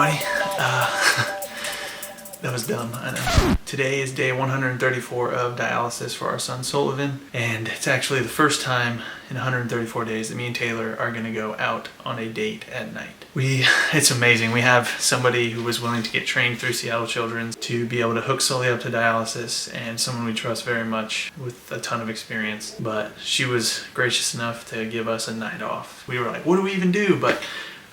everybody. That was dumb, I know. Today is day 134 of dialysis for our son Sullivan, and it's actually the first time in 134 days that me and Tayler are gonna go out on a date at night. It's amazing. We have somebody who was willing to get trained through Seattle Children's to be able to hook Sully up to dialysis, and someone we trust very much with a ton of experience. But she was gracious enough to give us a night off. We were like, what do we even do? But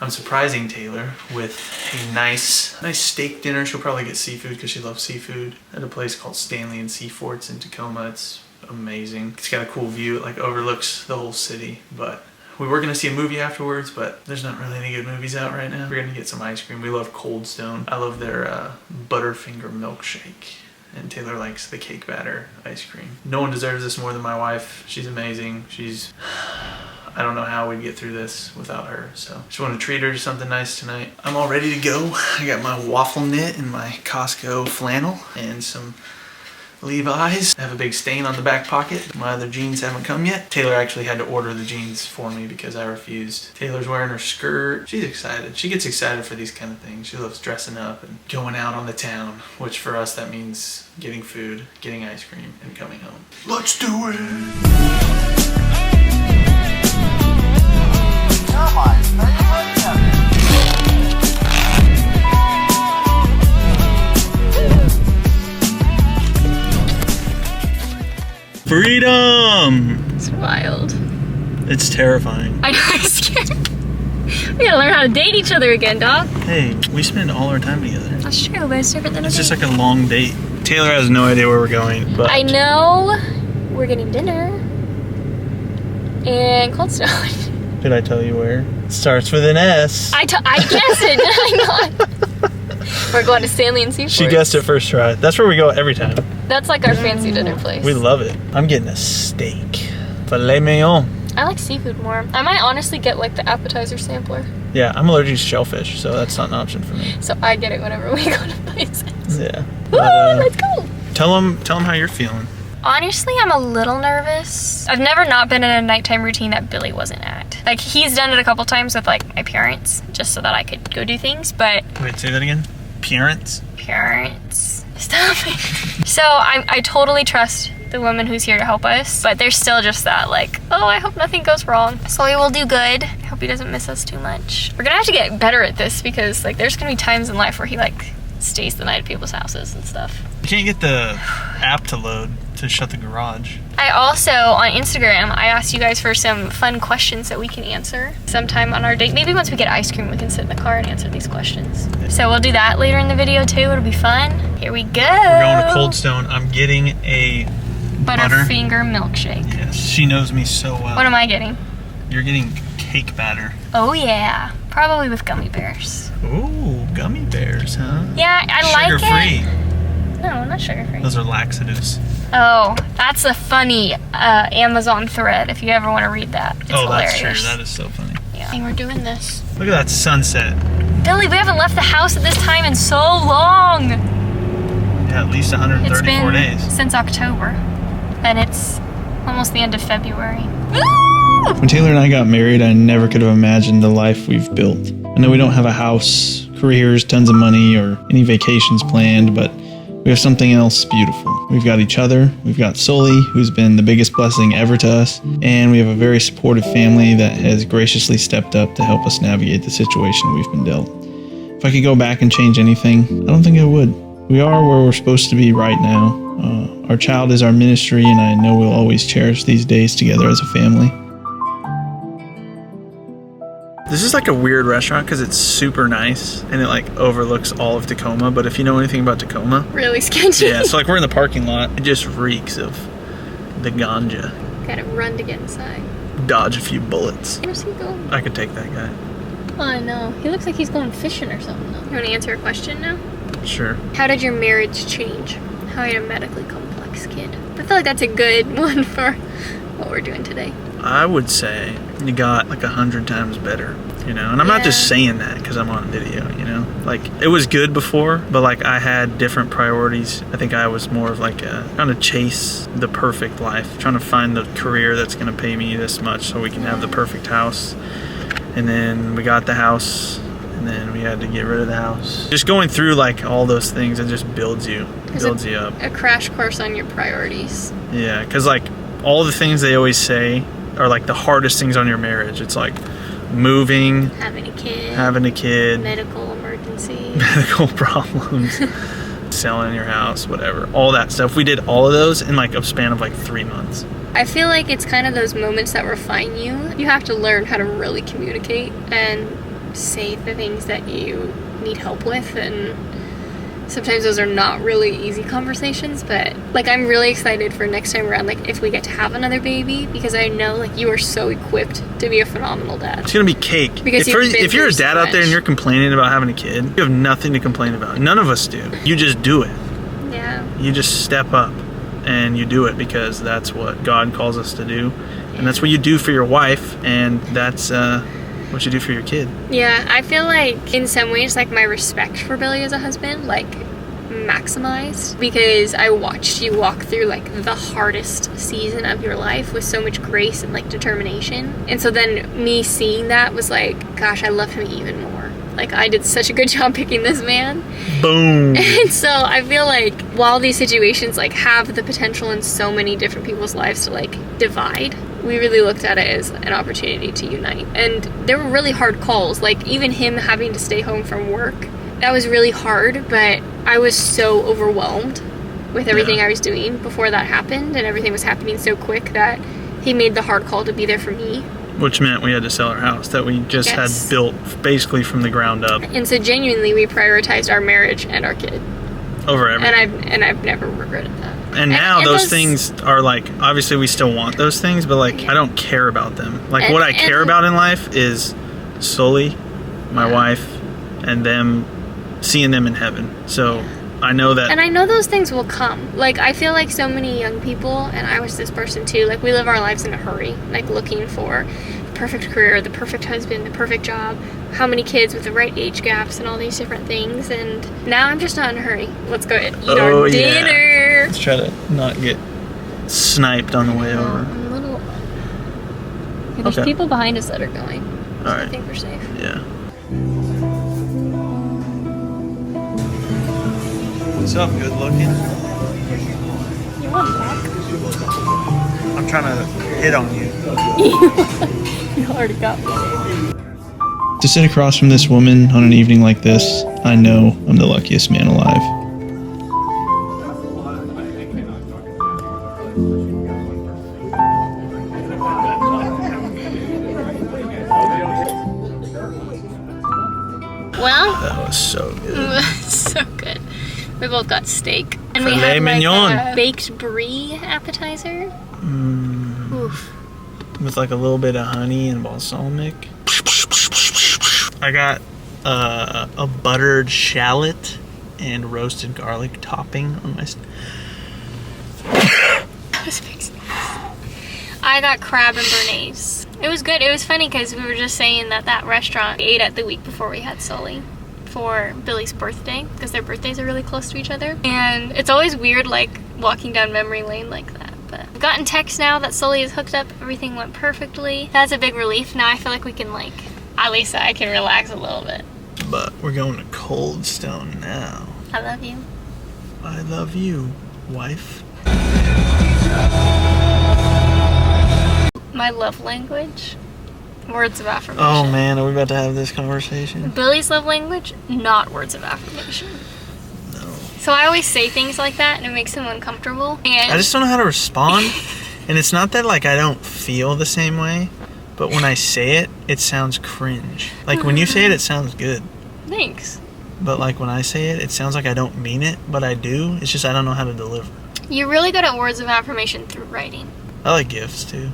I'm surprising Tayler with a nice steak dinner. She'll probably get seafood because she loves seafood at a place called Stanley and Seaforts in Tacoma. It's amazing. It's got a cool view. It like overlooks the whole city. But we were gonna see a movie afterwards, but there's not really any good movies out right now. We're gonna get some ice cream. We love Coldstone. I love their Butterfinger milkshake. And Tayler likes the cake batter ice cream. No one deserves this more than my wife. She's amazing. I don't know how we'd get through this without her, so just want to treat her to something nice tonight. I'm all ready to go. I got my waffle knit and my Costco flannel and some Levi's. I have a big stain on the back pocket. My other jeans haven't come yet. Tayler actually had to order the jeans for me because I refused. Tayler's wearing her skirt. She's excited. She gets excited for these kind of things. She loves dressing up and going out on the town, which for us that means getting food, getting ice cream, and coming home. Let's do it! Freedom! It's wild. It's terrifying. I know, I'm scared. We gotta learn how to date each other again, dog. Hey, we spend all our time together. That's true, but it's different than It's just like a long date. Tayler has no idea where we're going, but I know we're getting dinner in Coldstone. Did I tell you where? It starts with an S. I guessed it, did I not? We're going to Stanley and Seaforts. She guessed it first try. That's where we go every time. That's like our fancy dinner place. We love it. I'm getting a steak. Filet mignon. I like seafood more. I might honestly get like the appetizer sampler. Yeah, I'm allergic to shellfish, so that's not an option for me. So I get it whenever we go to places. Yeah. Woo, let's go. Tell them how you're feeling. Honestly, I'm a little nervous. I've never not been in a nighttime routine that Billy wasn't at. Like, he's done it a couple times with like my parents, just so that I could go do things, but... Wait, say that again? Parents? Parents. Stop it. So I totally trust the woman who's here to help us, but there's still just that like, oh, I hope nothing goes wrong. Sully will do good. I hope he doesn't miss us too much. We're gonna have to get better at this because like there's gonna be times in life where he like stays the night at people's houses and stuff. You can't get the app to load to shut the garage. I also, on Instagram, I asked you guys for some fun questions that we can answer sometime on our date. Maybe once we get ice cream, we can sit in the car and answer these questions. So we'll do that later in the video too. It'll be fun. Here we go. We're going to Coldstone. I'm getting a Butterfinger milkshake. Yes, she knows me so well. What am I getting? You're getting cake batter. Oh yeah, probably with gummy bears. Ooh, gummy bears, huh? Yeah, I like it. Sugar-free. No, not sugar-free. Those are laxatives. Oh, that's a funny Amazon thread if you ever want to read that. It's hilarious. That's true. That is so funny. Yeah. I think we're doing this. Look at that sunset. Billy, we haven't left the house at this time in so long. Yeah, at least 134 days. Since October. And it's almost the end of February. When Tayler and I got married, I never could have imagined the life we've built. I know we don't have a house, careers, tons of money, or any vacations planned, but we have something else beautiful. We've got each other, we've got Sully, who's been the biggest blessing ever to us, and we have a very supportive family that has graciously stepped up to help us navigate the situation we've been dealt. If I could go back and change anything, I don't think I would. We are where we're supposed to be right now. Our child is our ministry, and I know we'll always cherish these days together as a family. This is like a weird restaurant because it's super nice and it like overlooks all of Tacoma, but if you know anything about Tacoma, really sketchy. Yeah, so like we're in the parking lot. It just reeks of the ganja. Gotta run to get inside. Dodge a few bullets. Where's he going? I could take that guy. Oh, I know. He looks like he's going fishing or something. You want to answer a question now? Sure. How did your marriage change? How are you a medically complex kid? I feel like that's a good one for what we're doing today. I would say you got like 100 times better, you know, and I'm not just saying that because I'm on video, you know, like it was good before, but like I had different priorities. I think I was more of like trying to chase the perfect life, trying to find the career that's going to pay me this much so we can have the perfect house. And then we got the house, and then we had to get rid of the house. Just going through like all those things, it just builds you up. A crash course on your priorities. Yeah, because like all the things they always say are like the hardest things on your marriage. It's like moving, having a kid, medical emergency, medical problems, selling your house, whatever, all that stuff. We did all of those in like a span of like 3 months. I feel like it's kind of those moments that refine you. You have to learn how to really communicate and say the things that you need help with, and sometimes those are not really easy conversations, but like I'm really excited for next time around, like if we get to have another baby, because I know like you are so equipped to be a phenomenal dad. It's gonna be cake. Because if you're a dad out there and you're complaining about having a kid, you have nothing to complain about. None of us do. You just do it. Yeah. You just step up and you do it because that's what God calls us to do, and that's what you do for your wife, and that's what you do for your kid. Yeah, I feel like in some ways like my respect for Billy as a husband like maximized, because I watched you walk through like the hardest season of your life with so much grace and like determination, and so then me seeing that was like, gosh, I love him even more. Like I did such a good job picking this man. Boom. And so I feel like while these situations like have the potential in so many different people's lives to like divide, we really looked at it as an opportunity to unite. And there were really hard calls, like even him having to stay home from work. That was really hard, but I was so overwhelmed with everything I was doing before that happened, and everything was happening so quick that he made the hard call to be there for me. Which meant we had to sell our house that we just had built basically from the ground up. And so genuinely we prioritized our marriage and our kid over everything. And I've never regretted that. And now those things are like, obviously we still want those things, but like I don't care about them. Like what I care about in life is Sully, my wife, and them, seeing them in heaven. So I know that. And I know those things will come. Like I feel like so many young people, and I was this person too, like we live our lives in a hurry, like looking for the perfect career, the perfect husband, the perfect job, how many kids with the right age gaps and all these different things. And now I'm just not in a hurry. Let's go eat our dinner. Let's try to not get sniped on the way over. I'm a little... Yeah, there's people behind us that are going. So all right. I think we're safe. Yeah. What's up, good looking? You want back? I'm trying to hit on you. You already got me. To sit across from this woman on an evening like this, I know I'm the luckiest man alive. Well, that was so good. So good. We both got steak. And Filet we had mignon. like a baked brie appetizer. Oof. With like a little bit of honey and balsamic. I got a buttered shallot and roasted garlic topping on my... I got crab and béarnaise. It was good. It was funny because we were just saying that restaurant we ate at the week before we had Sully for Billy's birthday, because their birthdays are really close to each other. And it's always weird like walking down memory lane like that. But I've gotten text now that Sully is hooked up. Everything went perfectly. That's a big relief. Now I feel like we can like, at least I can relax a little bit. But we're going to Coldstone now. I love you. I love you, wife. My love language, words of affirmation. Oh man, are we about to have this conversation? Billy's love language, not words of affirmation. No. So I always say things like that and it makes him uncomfortable. And I just don't know how to respond. And it's not that like I don't feel the same way, but when I say it, it sounds cringe. Like when you say it sounds good. Thanks. But like when I say it sounds like I don't mean it, but I do. It's just I don't know how to deliver. You're really good at words of affirmation through writing. I like gifts too.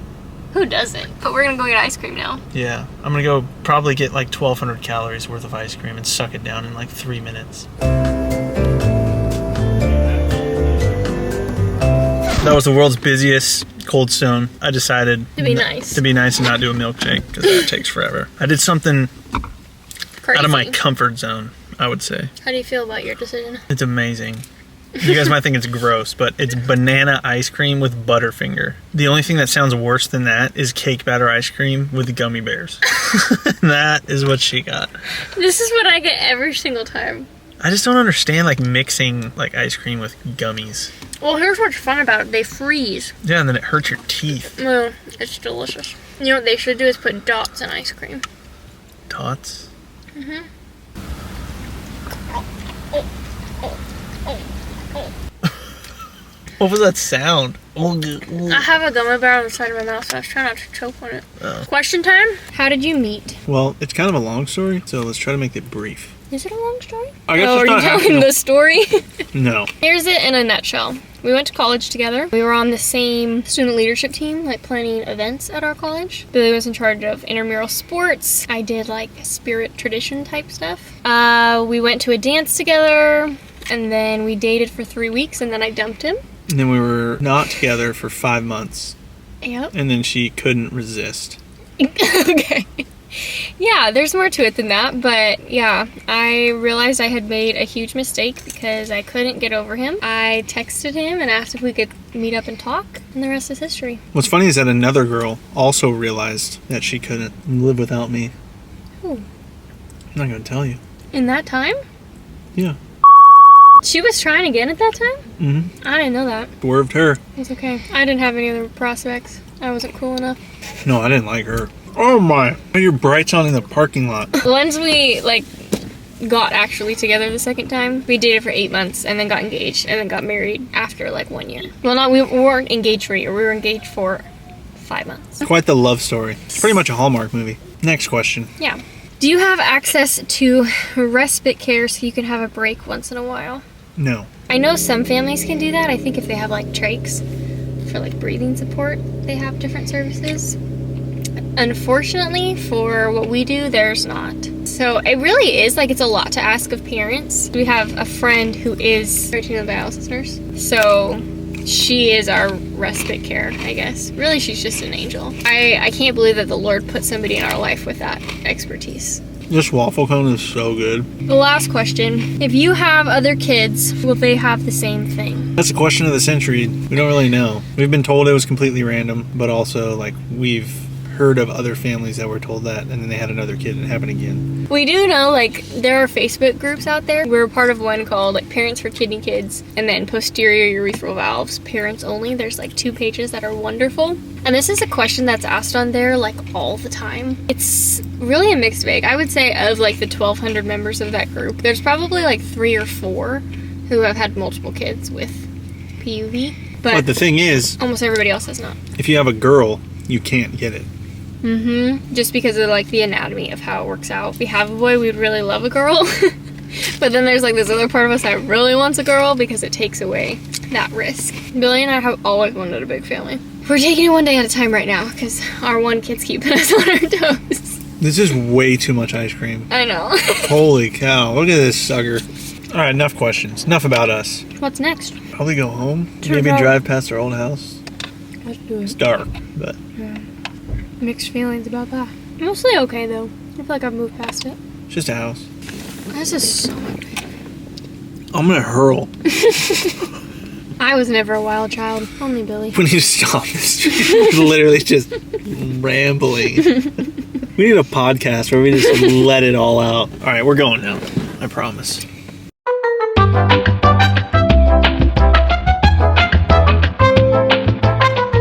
Who doesn't? But we're gonna go get ice cream now. Yeah, I'm gonna go probably get like 1,200 calories worth of ice cream and suck it down in like 3 minutes. That was the world's busiest Coldstone. I decided to be nice and not do a milkshake because that takes forever. I did something crazy. Out of my comfort zone, I would say. How do you feel about your decision? It's amazing. You guys might think it's gross, but it's banana ice cream with Butterfinger. The only thing that sounds worse than that is cake batter ice cream with gummy bears. That is what she got. This is what I get every single time. I just don't understand, like, mixing, like, ice cream with gummies. Well, here's what's fun about it. They freeze. Yeah, and then it hurts your teeth. No, it's delicious. You know what they should do is put dots in ice cream. Dots? Mm-hmm. What was that sound? I have a gummy bear on the side of my mouth, so I was trying not to choke on it. Oh. Question time? How did you meet? Well, it's kind of a long story, so let's try to make it brief. Is it a long story? I guess are you telling the story? No. Here's it in a nutshell. We went to college together. We were on the same student leadership team, like planning events at our college. Billy was in charge of intramural sports. I did like spirit tradition type stuff. We went to a dance together, and then we dated for 3 weeks, and then I dumped him. And then we were not together for 5 months. Yep. And then she couldn't resist. Okay. Yeah, there's more to it than that, but yeah, I realized I had made a huge mistake because I couldn't get over him. I texted him and asked if we could meet up and talk, and the rest is history. What's funny is that another girl also realized that she couldn't live without me. Who? I'm not going to tell you. In that time? Yeah. She was trying again at that time? Mm-hmm. I didn't know that. Swerved her. It's okay. I didn't have any other prospects. I wasn't cool enough. No, I didn't like her. Oh my. Your brights on in the parking lot. Once we, got actually together the second time, we dated for 8 months and then got engaged and then got married after, 1 year. Well, we weren't engaged for a year. We were engaged for 5 months. Quite the love story. It's pretty much a Hallmark movie. Next question. Yeah. Do you have access to respite care so you can have a break once in a while? No. I know some families can do that. I think if they have, trachs for, breathing support, they have different services. Unfortunately, for what we do, there's not. So it really is, it's a lot to ask of parents. We have a friend who is a peritoneal dialysis nurse. So she is our respite care, I guess. Really, she's just an angel. I can't believe that the Lord put somebody in our life with that expertise. This waffle cone is so good. The last question. If you have other kids, will they have the same thing? That's the question of the century. We don't really know. We've been told it was completely random, but also, we've heard of other families that were told that, and then they had another kid and it happened again. We do know, there are Facebook groups out there. We're part of one called, Parents for Kidney Kids, and then Posterior Urethral Valves, Parents Only. There's, 2 pages that are wonderful. And this is a question that's asked on there, all the time. It's really a mixed bag. I would say of, the 1,200 members of that group, there's probably, 3 or 4 who have had multiple kids with PUV. But the thing is, almost everybody else has not. If you have a girl, you can't get it. Mm-hmm. Just because of, the anatomy of how it works out. If we have a boy, we'd really love a girl. But then there's, this other part of us that really wants a girl because it takes away that risk. Billy and I have always wanted a big family. We're taking it one day at a time right now because our one kid's keeping us on our toes. This is way too much ice cream. I know. Holy cow. Look at this sucker. All right, enough questions. Enough about us. What's next? Probably go home. Maybe drive past our old house. Let's do it. It's dark, but... Yeah. Mixed feelings about that. Mostly okay, though. I feel like I've moved past it. It's just a house. This is so much bigger. I'm gonna hurl. I was never a wild child. Only Billy. We need to stop this. Literally just rambling. We need a podcast where we just let it all out. All right, we're going now. I promise.